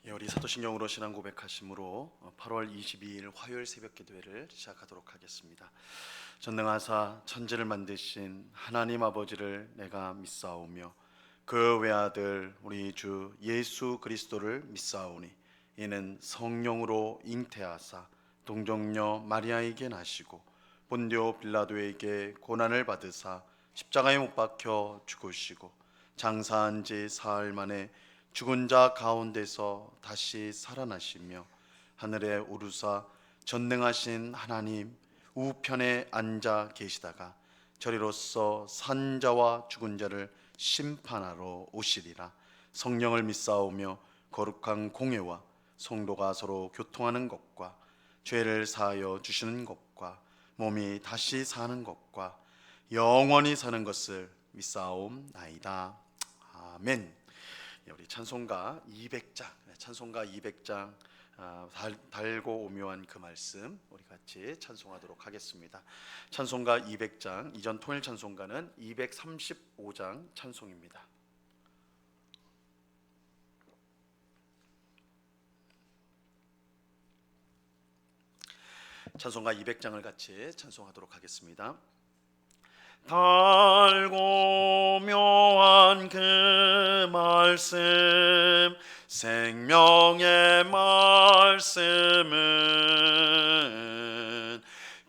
우리 사도신경으로 신앙 고백하심으로 8월 22일 화요일 새벽 기도회를 시작하도록 하겠습니다. 전능하사 천지를 만드신 하나님 아버지를 내가 믿사오며 그 외아들 우리 주 예수 그리스도를 믿사오니 이는 성령으로 잉태하사 동정녀 마리아에게 나시고 본디오 빌라도에게 고난을 받으사 십자가에 못 박혀 죽으시고 장사한 지 사흘 만에 죽은 자 가운데서 다시 살아나시며 하늘에 오르사 전능하신 하나님 우편에 앉아 계시다가 저리로서 산 자와 죽은 자를 심판하러 오시리라. 성령을 믿사오며 거룩한 공회와 성도가 서로 교통하는 것과 죄를 사하여 주시는 것과 몸이 다시 사는 것과 영원히 사는 것을 믿사옵나이다. 아멘. 우리 찬송가 200장, 찬송가 200장 달고 오묘한 그 말씀 우리 같이 찬송하도록 하겠습니다. 찬송가 200장, 이전 통일 찬송가는 235장 찬송입니다. 찬송가 200장을 같이 찬송하도록 하겠습니다. 달고 묘한 그 말씀, 생명의 말씀은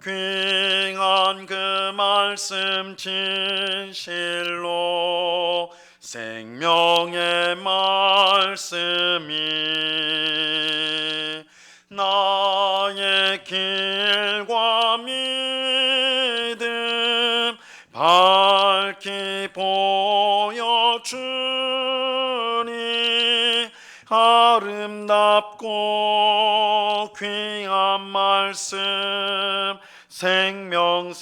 귀한 그 말씀 진실로 생명의 말씀이 나의 길과 믿음 밝히 보여주니 아름답고 귀한 말씀 생명샘이로다.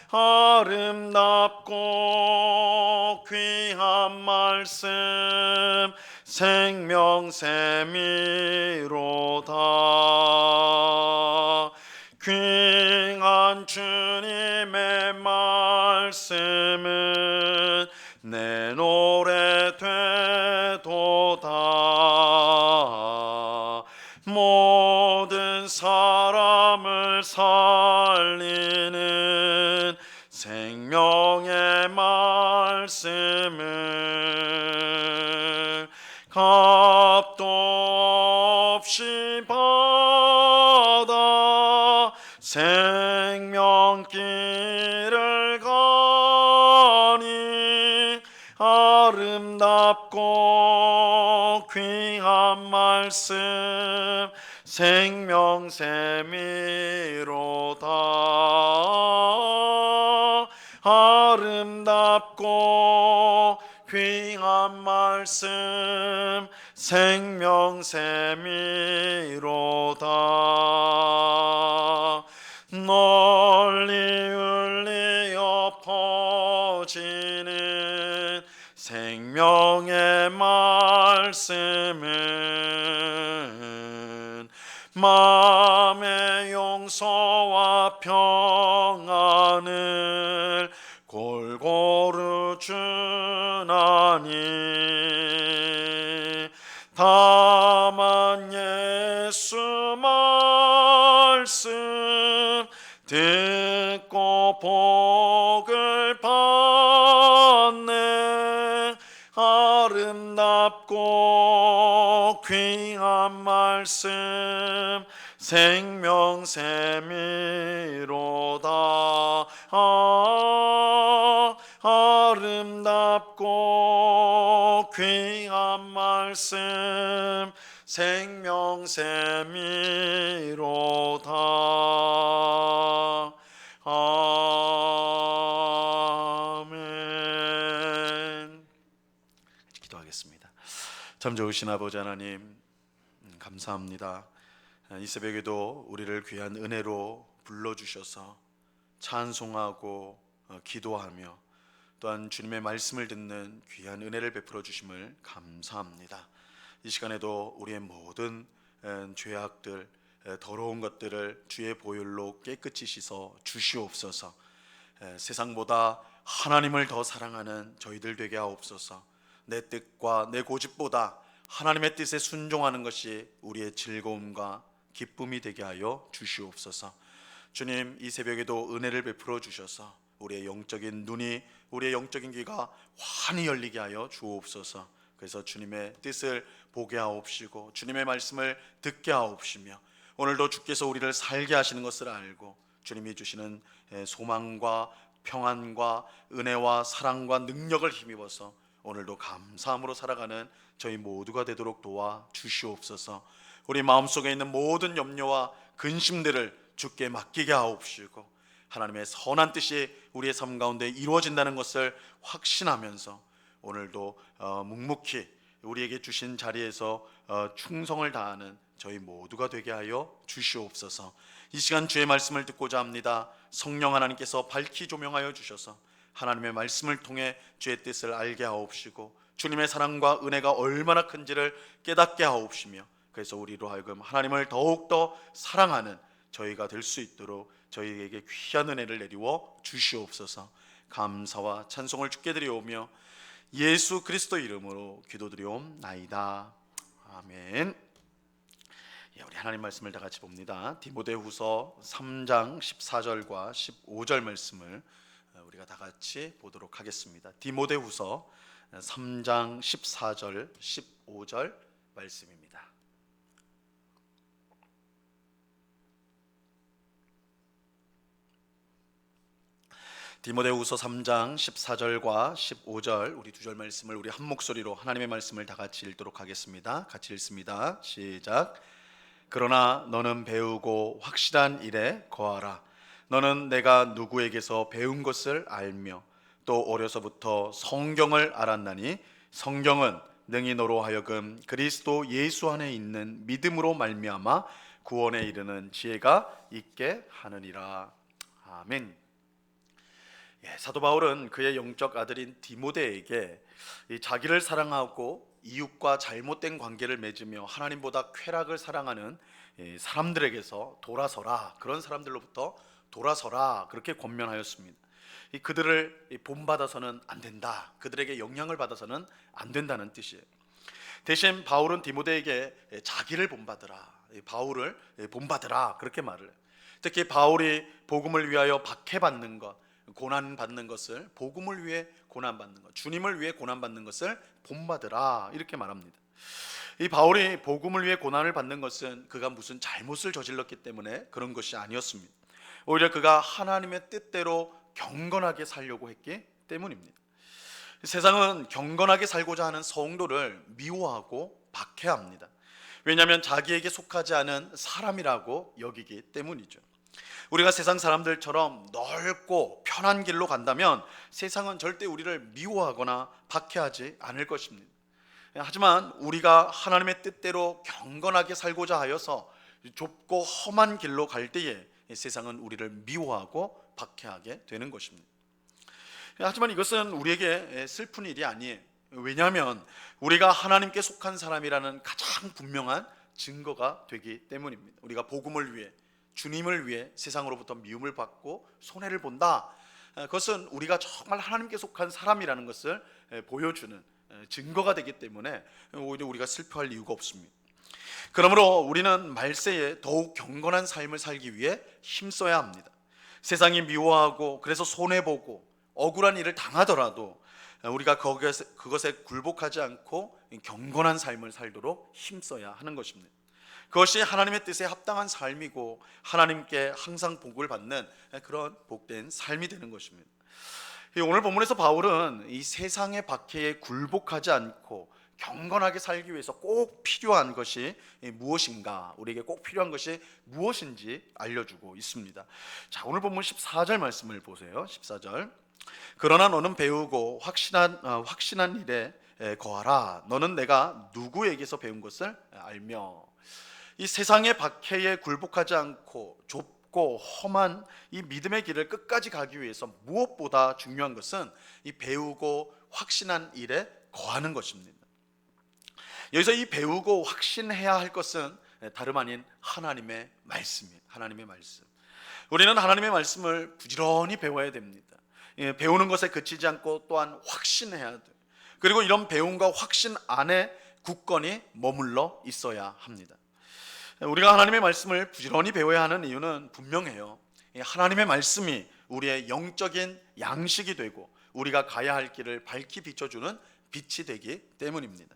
아름답고 귀한 말씀 생명샘이로다. 귀한 주님의 말씀은 내 노래 되도다. 모든 사람을 살리는 생명의 말씀을 값도 없이 받아 생명길을 가니 아름답고 귀한 말씀 생명샘이로다. 아름답고 귀한 말씀 생명샘이로다. 널리 울리어 퍼지는 생명의 말씀은 마음의 용서와 평안을 골고루 주나니 다만 예수 말씀 듣고 복을 받네. 아름답고 귀한 말씀 생명샘이로다. 아름답고 귀한 말씀 생명샘이로다. 아멘. 기도하겠습니다. 참 좋으신 아버지 하나님, 감사합니다. 이 새벽에도 우리를 귀한 은혜로 불러주셔서 찬송하고 기도하며 또한 주님의 말씀을 듣는 귀한 은혜를 베풀어 주심을 감사합니다. 이 시간에도 우리의 모든 죄악들, 더러운 것들을 주의 보혈로 깨끗이 씻어 주시옵소서. 세상보다 하나님을 더 사랑하는 저희들 되게 하옵소서. 내 뜻과 내 고집보다 하나님의 뜻에 순종하는 것이 우리의 즐거움과 기쁨이 되게 하여 주시옵소서. 주님, 이 새벽에도 은혜를 베풀어 주셔서 우리의 영적인 눈이, 우리의 영적인 귀가 환히 열리게 하여 주옵소서. 그래서 주님의 뜻을 보게 하옵시고 주님의 말씀을 듣게 하옵시며 오늘도 주께서 우리를 살게 하시는 것을 알고 주님이 주시는 소망과 평안과 은혜와 사랑과 능력을 힘입어서 오늘도 감사함으로 살아가는 저희 모두가 되도록 도와 주시옵소서. 우리 마음속에 있는 모든 염려와 근심들을 주께 맡기게 하옵시고 하나님의 선한 뜻이 우리의 삶 가운데 이루어진다는 것을 확신하면서 오늘도 묵묵히 우리에게 주신 자리에서 충성을 다하는 저희 모두가 되게 하여 주시옵소서. 이 시간 주의 말씀을 듣고자 합니다. 성령 하나님께서 밝히 조명하여 주셔서 하나님의 말씀을 통해 주의 뜻을 알게 하옵시고 주님의 사랑과 은혜가 얼마나 큰지를 깨닫게 하옵시며 그래서 우리로 하여금 하나님을 더욱더 사랑하는 저희가 될 수 있도록 저희에게 귀한 은혜를 내리워 주시옵소서. 감사와 찬송을 주께 드리오며 예수 그리스도 이름으로 기도드리옵나이다. 아멘. 우리 하나님 말씀을 다 같이 봅니다. 디모데후서 3장 14절과 15절 말씀을 우리가 다 같이 보도록 하겠습니다. 디모데후서 3장 14절 15절 말씀입니다. 디모데후서 3장 14절과 15절 우리 두 절 말씀을 우리 한 목소리로 하나님의 말씀을 다 같이 읽도록 하겠습니다. 같이 읽습니다. 시작. 그러나 너는 배우고 확실한 일에 거하라. 너는 내가 누구에게서 배운 것을 알며 또 어려서부터 성경을 알았나니 성경은 능히 너로 하여금 그리스도 예수 안에 있는 믿음으로 말미암아 구원에 이르는 지혜가 있게 하느니라. 아멘. 사도 바울은 그의 영적 아들인 디모데에게 자기를 사랑하고 이웃과 잘못된 관계를 맺으며 하나님보다 쾌락을 사랑하는 사람들에게서 돌아서라, 그런 사람들로부터 돌아서라 그렇게 권면하였습니다. 그들을 본받아서는 안 된다, 그들에게 영향을 받아서는 안 된다는 뜻이에요. 대신 바울은 디모데에게 자기를 본받으라, 바울을 본받으라 그렇게 말을 해요. 특히 바울이 복음을 위하여 박해받는 것, 고난받는 것을, 복음을 위해 고난받는 것, 주님을 위해 고난받는 것을 본받으라 이렇게 말합니다. 이 바울이 복음을 위해 고난을 받는 것은 그가 무슨 잘못을 저질렀기 때문에 그런 것이 아니었습니다. 오히려 그가 하나님의 뜻대로 경건하게 살려고 했기 때문입니다. 세상은 경건하게 살고자 하는 성도를 미워하고 박해합니다. 왜냐하면 자기에게 속하지 않은 사람이라고 여기기 때문이죠. 우리가 세상 사람들처럼 넓고 편한 길로 간다면 세상은 절대 우리를 미워하거나 박해하지 않을 것입니다. 하지만 우리가 하나님의 뜻대로 경건하게 살고자 하여서 좁고 험한 길로 갈 때에 세상은 우리를 미워하고 박해하게 되는 것입니다. 하지만 이것은 우리에게 슬픈 일이 아니에요. 왜냐하면 우리가 하나님께 속한 사람이라는 가장 분명한 증거가 되기 때문입니다. 우리가 복음을 위해, 주님을 위해 세상으로부터 미움을 받고 손해를 본다, 그것은 우리가 정말 하나님께 속한 사람이라는 것을 보여주는 증거가 되기 때문에 오히려 우리가 슬퍼할 이유가 없습니다. 그러므로 우리는 말세에 더욱 경건한 삶을 살기 위해 힘써야 합니다. 세상이 미워하고 그래서 손해보고 억울한 일을 당하더라도 우리가 그것에 굴복하지 않고 경건한 삶을 살도록 힘써야 하는 것입니다. 그것이 하나님의 뜻에 합당한 삶이고 하나님께 항상 복을 받는 그런 복된 삶이 되는 것입니다. 오늘 본문에서 바울은 이 세상의 박해에 굴복하지 않고 경건하게 살기 위해서 꼭 필요한 것이 무엇인가, 우리에게 꼭 필요한 것이 무엇인지 알려주고 있습니다. 자, 오늘 본문 14절 말씀을 보세요. 14절. 그러나 너는 배우고 확신한 일에 거하라. 너는 내가 누구에게서 배운 것을 알며. 이 세상의 박해에 굴복하지 않고 좁고 험한 이 믿음의 길을 끝까지 가기 위해서 무엇보다 중요한 것은 이 배우고 확신한 일에 거하는 것입니다. 여기서 이 배우고 확신해야 할 것은 다름 아닌 하나님의 말씀이에요. 하나님의 말씀. 우리는 하나님의 말씀을 부지런히 배워야 됩니다. 배우는 것에 그치지 않고 또한 확신해야 돼. 그리고 이런 배움과 확신 안에 굳건히 머물러 있어야 합니다. 우리가 하나님의 말씀을 부지런히 배워야 하는 이유는 분명해요. 하나님의 말씀이 우리의 영적인 양식이 되고 우리가 가야 할 길을 밝히 비춰주는 빛이 되기 때문입니다.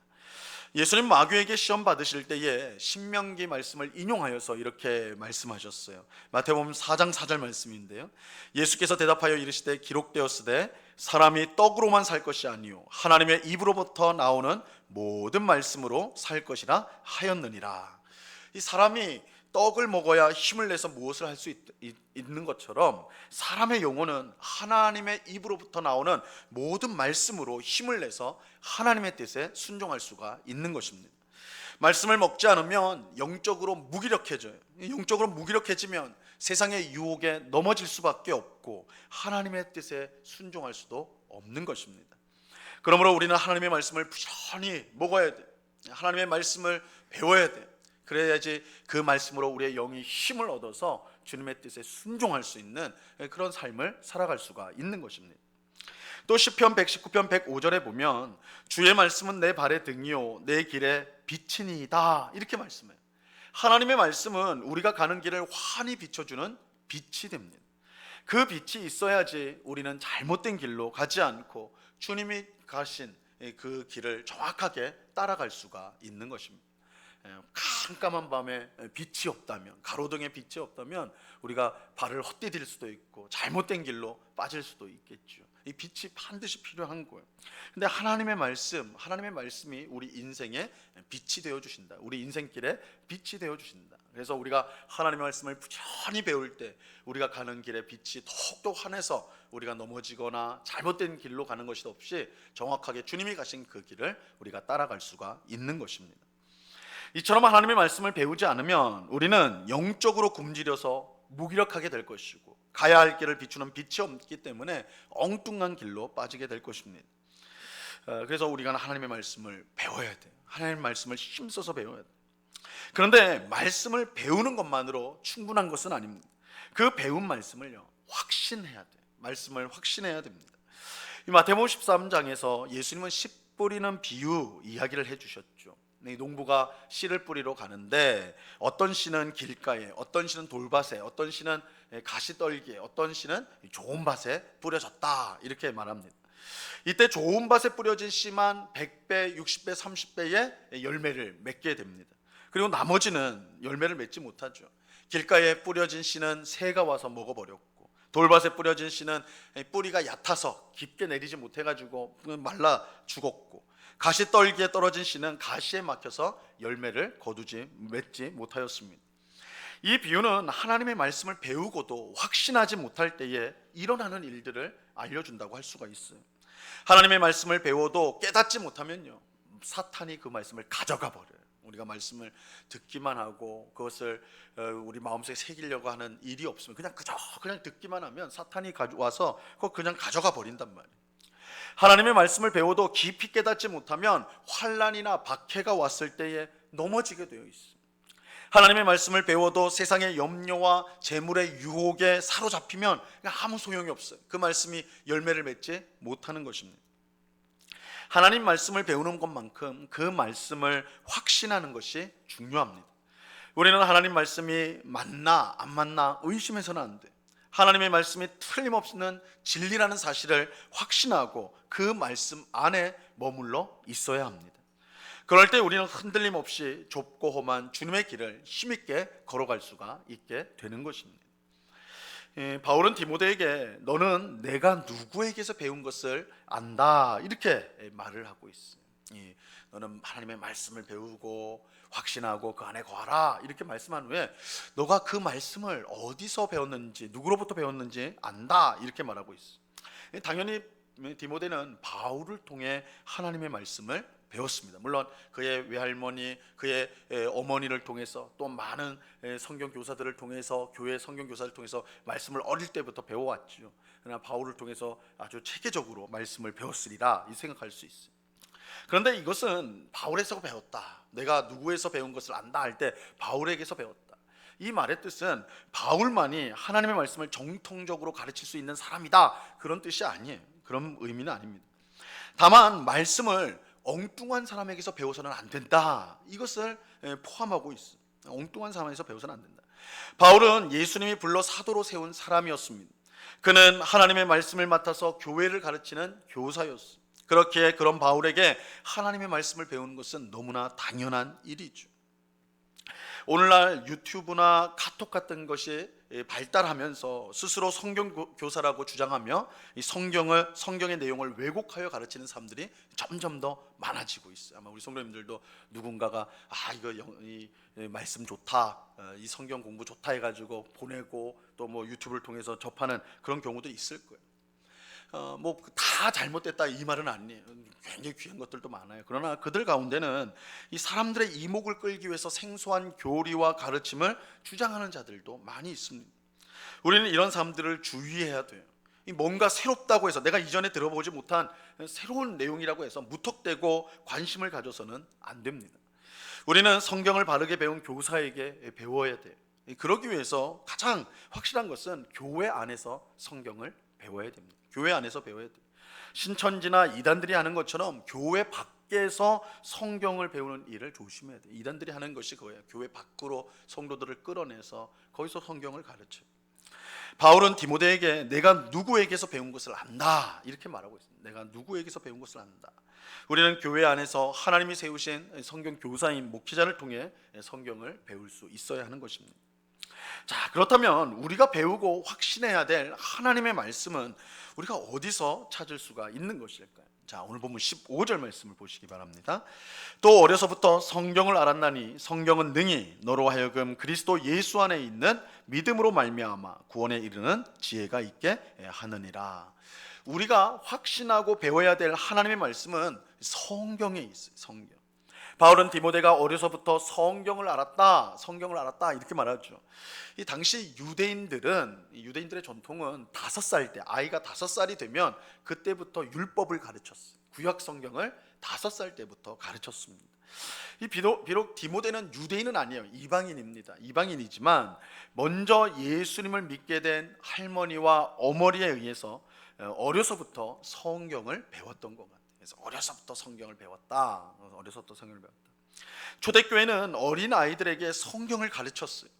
예수님 마귀에게 시험 받으실 때에 신명기 말씀을 인용하여서 이렇게 말씀하셨어요. 마태복음 4장 4절 말씀인데요, 예수께서 대답하여 이르시되 기록되었으되 사람이 떡으로만 살 것이 아니요 하나님의 입으로부터 나오는 모든 말씀으로 살 것이라 하였느니라. 이 사람이 떡을 먹어야 힘을 내서 무엇을 할 수 있는 것처럼 사람의 영혼은 하나님의 입으로부터 나오는 모든 말씀으로 힘을 내서 하나님의 뜻에 순종할 수가 있는 것입니다. 말씀을 먹지 않으면 영적으로 무기력해져요. 영적으로 무기력해지면 세상의 유혹에 넘어질 수밖에 없고 하나님의 뜻에 순종할 수도 없는 것입니다. 그러므로 우리는 하나님의 말씀을 부지런히 먹어야 돼. 하나님의 말씀을 배워야 돼. 그래야지 그 말씀으로 우리의 영이 힘을 얻어서 주님의 뜻에 순종할 수 있는 그런 삶을 살아갈 수가 있는 것입니다. 또 시편 119편 105절에 보면 주의 말씀은 내 발의 등이요 내 길의 빛이니이다 이렇게 말씀해요. 하나님의 말씀은 우리가 가는 길을 환히 비춰주는 빛이 됩니다. 그 빛이 있어야지 우리는 잘못된 길로 가지 않고 주님이 가신 그 길을 정확하게 따라갈 수가 있는 것입니다. 깜깜한 밤에 빛이 없다면, 가로등에 빛이 없다면 우리가 발을 헛디딜 수도 있고 잘못된 길로 빠질 수도 있겠죠. 이 빛이 반드시 필요한 거예요. 근데 하나님의 말씀이 우리 인생의 빛이 되어 주신다. 우리 인생길에 빛이 되어 주신다. 그래서 우리가 하나님의 말씀을 부지런히 배울 때 우리가 가는 길에 빛이 더욱더 환해서 우리가 넘어지거나 잘못된 길로 가는 것이 없이 정확하게 주님이 가신 그 길을 우리가 따라갈 수가 있는 것입니다. 이처럼 하나님의 말씀을 배우지 않으면 우리는 영적으로 굶주려서 무기력하게 될 것이고 가야 할 길을 비추는 빛이 없기 때문에 엉뚱한 길로 빠지게 될 것입니다. 그래서 우리가 하나님의 말씀을 배워야 돼요. 하나님의 말씀을 힘써서 배워야 돼요. 그런데 말씀을 배우는 것만으로 충분한 것은 아닙니다. 그 배운 말씀을요 확신해야 돼요. 말씀을 확신해야 됩니다. 이 마태복음 13장에서 예수님은 씨 뿌리는 비유 이야기를 해주셨죠. 농부가 씨를 뿌리러 가는데 어떤 씨는 길가에, 어떤 씨는 돌밭에, 어떤 씨는 가시떨기에, 어떤 씨는 좋은 밭에 뿌려졌다 이렇게 말합니다. 이때 좋은 밭에 뿌려진 씨만 100배, 60배, 30배의 열매를 맺게 됩니다. 그리고 나머지는 열매를 맺지 못하죠. 길가에 뿌려진 씨는 새가 와서 먹어버렸고 돌밭에 뿌려진 씨는 뿌리가 얕아서 깊게 내리지 못해가지고 말라 죽었고 가시떨기에 떨어진 씨는 가시에 막혀서 열매를 맺지 못하였습니다. 이 비유는 하나님의 말씀을 배우고도 확신하지 못할 때에 일어나는 일들을 알려준다고 할 수가 있어요. 하나님의 말씀을 배워도 깨닫지 못하면요 사탄이 그 말씀을 가져가 버려요. 우리가 말씀을 듣기만 하고 그것을 우리 마음속에 새기려고 하는 일이 없으면 그냥 듣기만 하면 사탄이 와서 그걸 그냥 가져가 버린단 말이에요. 하나님의 말씀을 배워도 깊이 깨닫지 못하면 환난이나 박해가 왔을 때에 넘어지게 되어 있습니다. 하나님의 말씀을 배워도 세상의 염려와 재물의 유혹에 사로잡히면 아무 소용이 없어요. 그 말씀이 열매를 맺지 못하는 것입니다. 하나님 말씀을 배우는 것만큼 그 말씀을 확신하는 것이 중요합니다. 우리는 하나님 말씀이 맞나 안 맞나 의심해서는 안 돼. 하나님의 말씀이 틀림없는 진리라는 사실을 확신하고 그 말씀 안에 머물러 있어야 합니다. 그럴 때 우리는 흔들림 없이 좁고 험한 주님의 길을 힘있게 걸어갈 수가 있게 되는 것입니다. 바울은 디모데에게 너는 내가 누구에게서 배운 것을 안다 이렇게 말을 하고 있어요. 너는 하나님의 말씀을 배우고 확신하고 그 안에 거하라 이렇게 말씀한 후에 너가 그 말씀을 어디서 배웠는지 누구로부터 배웠는지 안다 이렇게 말하고 있어요. 당연히 디모데는 바울을 통해 하나님의 말씀을 배웠습니다. 물론 그의 외할머니, 그의 어머니를 통해서 또 많은 성경 교사들을 통해서 교회 성경 교사를 통해서 말씀을 어릴 때부터 배워왔죠. 그러나 바울을 통해서 아주 체계적으로 말씀을 배웠으리라 이 생각할 수 있어요. 그런데 이것은 바울에서 배웠다. 내가 누구에서 배운 것을 안다 할 때 바울에게서 배웠다. 이 말의 뜻은 바울만이 하나님의 말씀을 정통적으로 가르칠 수 있는 사람이다, 그런 뜻이 아니에요. 그런 의미는 아닙니다. 다만 말씀을 엉뚱한 사람에게서 배워서는 안 된다, 이것을 포함하고 있어요. 엉뚱한 사람에게서 배워서는 안 된다. 바울은 예수님이 불러 사도로 세운 사람이었습니다. 그는 하나님의 말씀을 맡아서 교회를 가르치는 교사였습니다. 그렇기에 그런 바울에게 하나님의 말씀을 배우는 것은 너무나 당연한 일이죠. 오늘날 유튜브나 카톡 같은 것이 발달하면서 스스로 성경 교사라고 주장하며 이 성경의 내용을 왜곡하여 가르치는 사람들이 점점 더 많아지고 있어요. 아마 우리 성도님들도 누군가가 이 말씀 좋다, 이 성경 공부 좋다 해가지고 보내고 또 뭐 유튜브를 통해서 접하는 그런 경우도 있을 거예요. 뭐 다 잘못됐다 이 말은 아니에요. 굉장히 귀한 것들도 많아요. 그러나 그들 가운데는 이 사람들의 이목을 끌기 위해서 생소한 교리와 가르침을 주장하는 자들도 많이 있습니다. 우리는 이런 사람들을 주의해야 돼요. 뭔가 새롭다고 해서, 내가 이전에 들어보지 못한 새로운 내용이라고 해서 무턱대고 관심을 가져서는 안 됩니다. 우리는 성경을 바르게 배운 교사에게 배워야 돼요. 그러기 위해서 가장 확실한 것은 교회 안에서 성경을 배워야 됩니다. 교회 안에서 배워야 돼요. 신천지나 이단들이 하는 것처럼 교회 밖에서 성경을 배우는 일을 조심해야 돼요. 이단들이 하는 것이 그거예요. 교회 밖으로 성도들을 끌어내서 거기서 성경을 가르쳐요. 바울은 디모데에게 내가 누구에게서 배운 것을 안다, 이렇게 말하고 있습니다. 내가 누구에게서 배운 것을 안다. 우리는 교회 안에서 하나님이 세우신 성경 교사인 목회자를 통해 성경을 배울 수 있어야 하는 것입니다. 자, 그렇다면 우리가 배우고 확신해야 될 하나님의 말씀은 우리가 어디서 찾을 수가 있는 것일까요? 자, 오늘 본문 15절 말씀을 보시기 바랍니다. 또 어려서부터 성경을 알았나니 성경은 능히 너로 하여금 그리스도 예수 안에 있는 믿음으로 말미암아 구원에 이르는 지혜가 있게 하느니라. 우리가 확신하고 배워야 될 하나님의 말씀은 성경에 있어요. 성경. 바울은 디모데가 어려서부터 성경을 알았다 이렇게 말하죠. 이 당시 유대인들의 전통은 5살 때, 아이가 5살이 되면 그때부터 율법을 가르쳤어요. 구약 성경을 5살 때부터 가르쳤습니다. 비록 디모데는 유대인은 아니에요. 이방인이지만 먼저 예수님을 믿게 된 할머니와 어머니에 의해서 어려서부터 성경을 배웠던 것 같아요. 그래서 어려서부터 성경을 배웠다. 초대교회는 어린 아이들에게 성경을 가르쳤어요.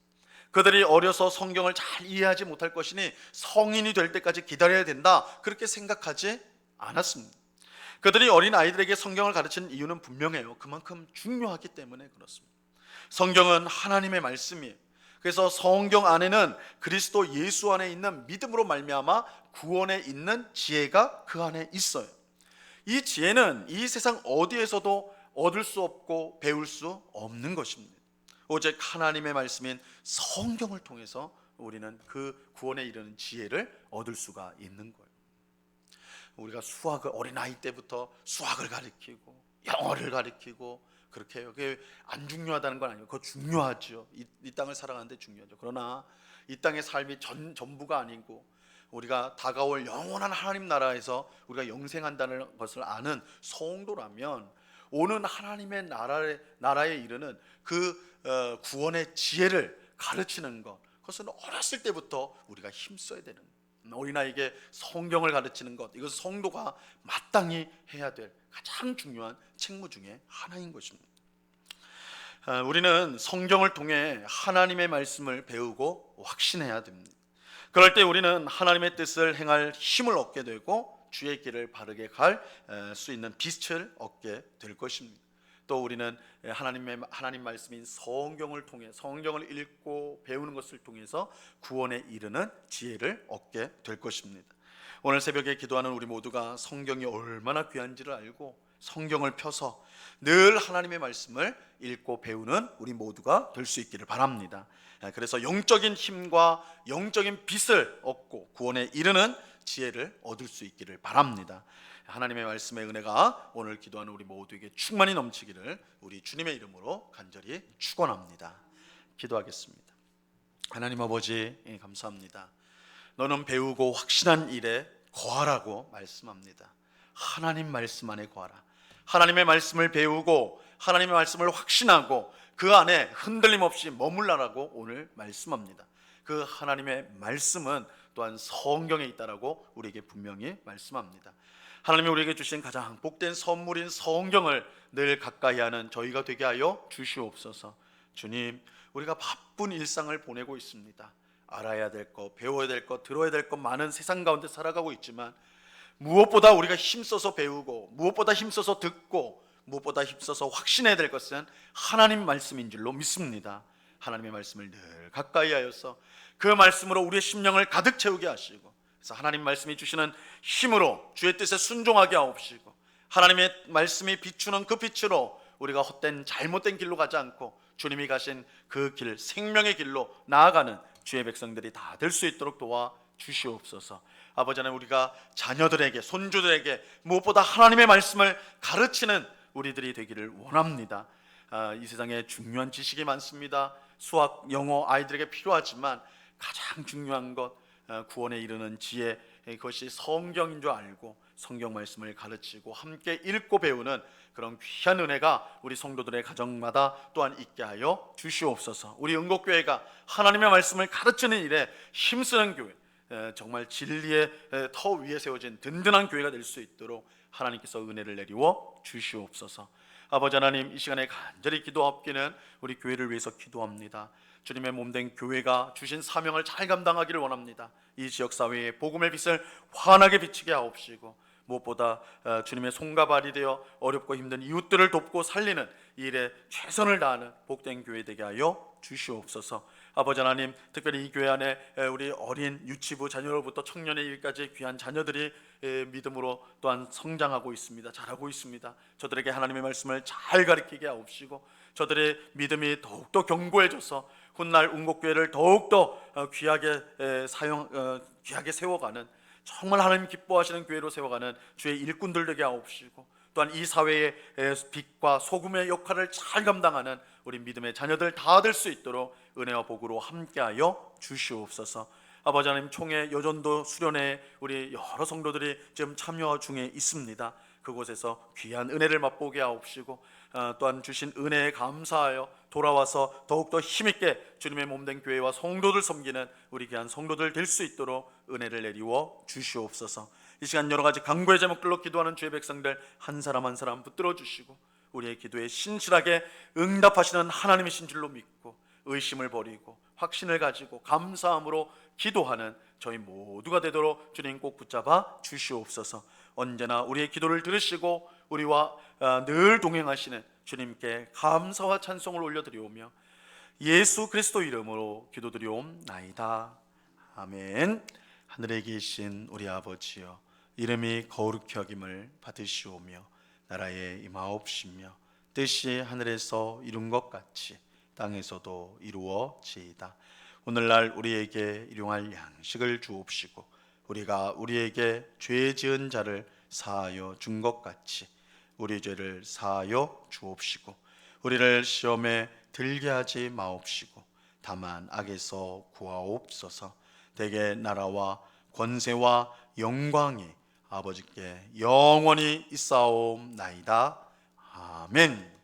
그들이 어려서 성경을 잘 이해하지 못할 것이니 성인이 될 때까지 기다려야 된다, 그렇게 생각하지 않았습니다. 그들이 어린 아이들에게 성경을 가르치는 이유는 분명해요. 그만큼 중요하기 때문에 그렇습니다. 성경은 하나님의 말씀이에요. 그래서 성경 안에는 그리스도 예수 안에 있는 믿음으로 말미암아 구원에 있는 지혜가 그 안에 있어요. 이 지혜는 이 세상 어디에서도 얻을 수 없고 배울 수 없는 것입니다. 오직 하나님의 말씀인 성경을 통해서 우리는 그 구원에 이르는 지혜를 얻을 수가 있는 거예요. 우리가 어린아이 때부터 수학을 가르치고 영어를 가르치고 그렇게 해요. 그게 안 중요하다는 건 아니고 그거 중요하죠. 이 땅을 살아가는데 중요하죠. 그러나 이 땅의 삶이 전부가 아니고 우리가 다가올 영원한 하나님 나라에서 우리가 영생한다는 것을 아는 성도라면 오는 하나님의 나라에 이르는 그 구원의 지혜를 가르치는 것, 그것은 어렸을 때부터 우리가 힘써야 되는, 어린아이에게 성경을 가르치는 것, 이것은 성도가 마땅히 해야 될 가장 중요한 책무 중에 하나인 것입니다. 우리는 성경을 통해 하나님의 말씀을 배우고 확신해야 됩니다. 그럴 때 우리는 하나님의 뜻을 행할 힘을 얻게 되고 주의 길을 바르게 갈 수 있는 빛을 얻게 될 것입니다. 또 우리는 하나님 말씀인 성경을 통해, 성경을 읽고 배우는 것을 통해서 구원에 이르는 지혜를 얻게 될 것입니다. 오늘 새벽에 기도하는 우리 모두가 성경이 얼마나 귀한지를 알고 성경을 펴서 늘 하나님의 말씀을 읽고 배우는 우리 모두가 될 수 있기를 바랍니다. 그래서 영적인 힘과 영적인 빛을 얻고 구원에 이르는 지혜를 얻을 수 있기를 바랍니다. 하나님의 말씀의 은혜가 오늘 기도하는 우리 모두에게 충만히 넘치기를 우리 주님의 이름으로 간절히 축원합니다. 기도하겠습니다. 하나님 아버지, 감사합니다. 너는 배우고 확신한 일에 거하라고 말씀합니다. 하나님 말씀 안에 거하라. 하나님의 말씀을 배우고 하나님의 말씀을 확신하고 그 안에 흔들림 없이 머물라라고 오늘 말씀합니다. 그 하나님의 말씀은 또한 성경에 있다라고 우리에게 분명히 말씀합니다. 하나님이 우리에게 주신 가장 복된 선물인 성경을 늘 가까이 하는 저희가 되게 하여 주시옵소서. 주님, 우리가 바쁜 일상을 보내고 있습니다. 알아야 될 것, 배워야 될 것, 들어야 될 것 많은 세상 가운데 살아가고 있지만 무엇보다 우리가 힘써서 배우고 무엇보다 힘써서 듣고 무엇보다 힘써서 확신해야 될 것은 하나님 말씀인 줄로 믿습니다. 하나님의 말씀을 늘 가까이 하여서 그 말씀으로 우리의 심령을 가득 채우게 하시고, 그래서 하나님 말씀이 주시는 힘으로 주의 뜻에 순종하게 하옵시고, 하나님의 말씀이 비추는 그 빛으로 우리가 헛된 잘못된 길로 가지 않고 주님이 가신 그 길, 생명의 길로 나아가는 주의 백성들이 다 될 수 있도록 도와 주시옵소서. 아버지 하나님, 우리가 자녀들에게, 손주들에게 무엇보다 하나님의 말씀을 가르치는 우리들이 되기를 원합니다. 이 세상에 중요한 지식이 많습니다. 수학, 영어 아이들에게 필요하지만 가장 중요한 것, 구원에 이르는 지혜, 그것이 성경인 줄 알고 성경 말씀을 가르치고 함께 읽고 배우는 그런 귀한 은혜가 우리 성도들의 가정마다 또한 있게 하여 주시옵소서. 우리 응곡교회가 하나님의 말씀을 가르치는 일에 힘쓰는 교회, 정말 진리의 터 위에 세워진 든든한 교회가 될 수 있도록 하나님께서 은혜를 내리워 주시옵소서. 아버지 하나님, 이 시간에 간절히 기도합기는 우리 교회를 위해서 기도합니다. 주님의 몸된 교회가 주신 사명을 잘 감당하기를 원합니다. 이 지역사회에 복음의 빛을 환하게 비치게 하옵시고, 무엇보다 주님의 손과 발이 되어 어렵고 힘든 이웃들을 돕고 살리는 이 일에 최선을 다하는 복된 교회 되게 하여 주시옵소서. 아버지 하나님, 특별히 이 교회 안에 우리 어린 유치부 자녀로부터 청년의 일까지 귀한 자녀들이 믿음으로 또한 성장하고 있습니다. 자라고 있습니다. 저들에게 하나님의 말씀을 잘 가르치게 하옵시고, 저들의 믿음이 더욱더 견고해져서 훗날 운곡교회를 더욱더 귀하게 세워가는, 정말 하나님 기뻐하시는 교회로 세워가는 주의 일꾼들 되게 하옵시고, 또한 이 사회의 빛과 소금의 역할을 잘 감당하는 우리 믿음의 자녀들 다 될 수 있도록 은혜와 복으로 함께하여 주시옵소서. 아버지 하나님, 총회 여전도 수련회에 우리 여러 성도들이 지금 참여 중에 있습니다. 그곳에서 귀한 은혜를 맛보게 하옵시고, 또한 주신 은혜에 감사하여 돌아와서 더욱더 힘있게 주님의 몸된 교회와 성도들 섬기는 우리 귀한 성도들 될 수 있도록 은혜를 내리워 주시옵소서. 이 시간 여러 가지 간구의 제목들로 기도하는 주의 백성들 한 사람 한 사람 붙들어 주시고, 우리의 기도에 신실하게 응답하시는 하나님이신 줄로 믿고 의심을 버리고 확신을 가지고 감사함으로 기도하는 저희 모두가 되도록 주님 꼭 붙잡아 주시옵소서. 언제나 우리의 기도를 들으시고 우리와 늘 동행하시는 주님께 감사와 찬송을 올려드리오며 예수 그리스도 이름으로 기도드리옵나이다. 아멘. 하늘에 계신 우리 아버지여, 이름이 거룩히 여김을 받으시오며 나라에 임하옵시며 뜻이 하늘에서 이룬 것 같이 땅에서도 이루어지이다. 오늘날 우리에게 일용할 양식을 주옵시고, 우리가 우리에게 죄 지은 자를 사하여 준 것 같이 우리 죄를 사하여 주옵시고, 우리를 시험에 들게 하지 마옵시고 다만 악에서 구하옵소서. 대개 나라와 권세와 영광이 아버지께 영원히 있사옵나이다. 아멘.